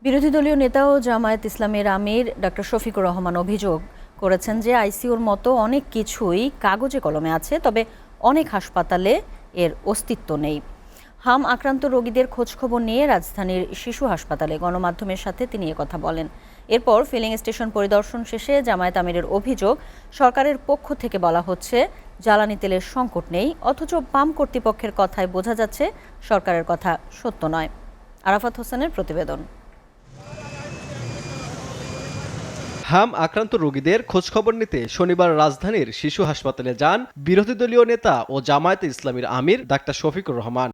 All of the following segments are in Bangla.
বিরোধী দলীয় নেতা ও জামায়াত ইসলামের আমির ডক্টর শফিকুর রহমান অভিযোগ করেছেন যে আইসিইউর মতো অনেক কিছুই কাগজে কলমে আছে, তবে অনেক হাসপাতালে এর অস্তিত্ব নেই। হাম আক্রান্ত রোগীদের খোঁজখবর নিয়ে রাজধানীর শিশু হাসপাতালে গণমাধ্যমের সাথে তিনি কথা বলেন। এরপর ফিলিং স্টেশন পরিদর্শন শেষে জামায়াত আমিরের অভিযোগ, সরকারের পক্ষ থেকে বলা হচ্ছে জ্বালানি তেলের সংকট নেই, অথচ বাম কর্তৃপক্ষের কথায় বোঝা যাচ্ছে সরকারের কথা সত্য নয়। আরাফাত হোসেনের প্রতিবেদন। হাম আক্রান্ত রোগীদের খোঁজখবর নিতে শনিবার রাজধানীর শিশু হাসপাতালে যান বিরোধী দলীয় নেতা ও জামায়াতে ইসলামীর আমির ডাক্তার শফিকুর রহমান।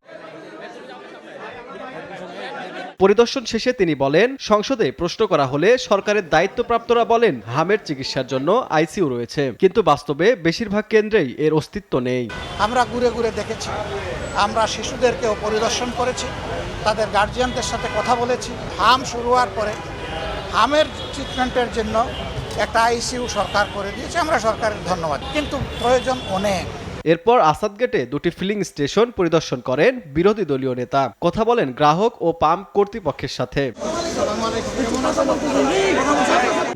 পরিদর্শন শেষে তিনি বলেন, সংসদে প্রশ্ন করা হলে সরকারের দায়িত্বপ্রাপ্তরা বলেন হামের চিকিৎসার জন্য আইসিইউ রয়েছে, কিন্তু বাস্তবে বেশিরভাগ কেন্দ্রেই এর অস্তিত্ব নেই। আমরা ঘুরে ঘুরে দেখেছি, আমরা শিশুদেরকেও পরিদর্শন করেছি, তাদের গার্জিয়ানদের সাথে কথা বলেছি। হাম শুরু হওয়ার পরে হামের ট্রিটমেন্টের জন্য একটা আইসিইউ সরকার করে দিয়েছে, আমরা সরকারের ধন্যবাদ, কিন্তু প্রয়োজন অনেক। এরপর আসাদ গেটে দুটি ফিলিং স্টেশন পরিদর্শন করেন বিরোধী দলীয় নেতা, কথা বলেন গ্রাহক ও পাম্প কর্তৃপক্ষের সাথে।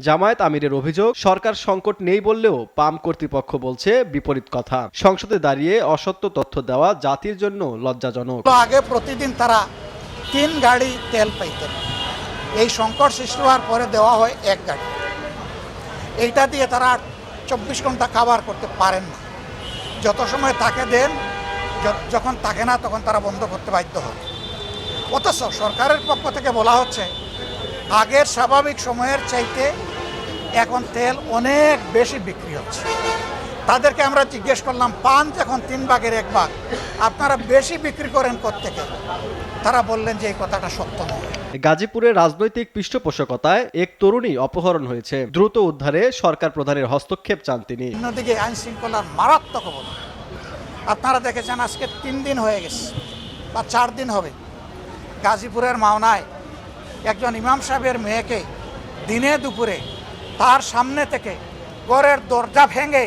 জামায়াত আমিরের অভিযোগ, সরকার সংকট নেই বললেও পাম্প কর্তৃপক্ষ বলছে বিপরীত কথা। সংসদে দাঁড়িয়ে অসত্য তথ্য দেওয়া জাতির জন্য লজ্জাজনক। আগে প্রতিদিন তারা 3 গাড়ি তেল পাইতেন, এই সংকট সৃষ্টি হওয়ার পরে দেওয়া হয় 1 গাড়ি। এইটা দিয়ে তারা 24 ঘন্টা কাভার করতে পারেন না। যত সময় তাকে দেন, যখন থাকে না তখন তারা বন্ধ করতে বাধ্য হয়। অথচ সরকারের পক্ষ থেকে বলা হচ্ছে আগের স্বাভাবিক সময়ের চাইতে এখন তেল অনেক বেশি বিক্রি হচ্ছে। তাদেরকে আমরা জিজ্ঞেস করলাম, পান যখন 3 ভাগের 1 ভাগ, আপনারা বেশি বিক্রি করেন কোত্থেকে? তারা বললেন যে এই কথাটা সত্য নয়। গাজীপুরের রাজনৈতিক পৃষ্ঠপোষকতায় এক তরুণী অপহরণ হয়েছে, দ্রুত উদ্ধারে সরকার প্রধানের হস্তক্ষেপ চান তিনি। অন্যদিকে আইন শৃঙ্খলার মারাত্মক অবদান আপনারা দেখেছেন, আজকে 3 দিন হয়ে গেছে বা 4 দিন হবে, গাজীপুরের মাওনায় একজন ইমাম সাহেবের মেয়েকে দিনে দুপুরে তার সামনে থেকে ঘরের দরজা ভেঙে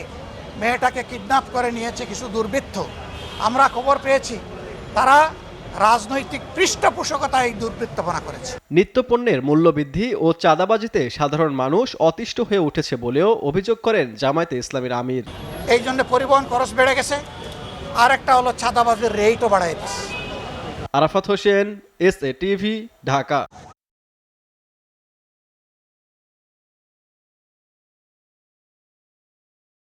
মেয়েটাকে কিডন্যাপ করে নিয়েছে কিছু দুর্বৃত্ত। আমরা খবর পেয়েছি তারা রাজনৈতিক পৃষ্ঠপোষকতা এই দুর্বৃত্তপনা করেছে। নিত্যপণ্যের মূল্যবৃদ্ধি ও চাঁদাবাজিতে সাধারণ মানুষ অতিষ্ঠ হয়ে উঠেছে বলেও অভিযোগ করেন জামায়াতে ইসলামীর আমির। এই জন্য পরিবহন খরচ বেড়ে গেছে, আর একটা হলো চাঁদাবাজির রেটও বাড়াই দিচ্ছে। Arafat Hossain, SA TV, Dhaka.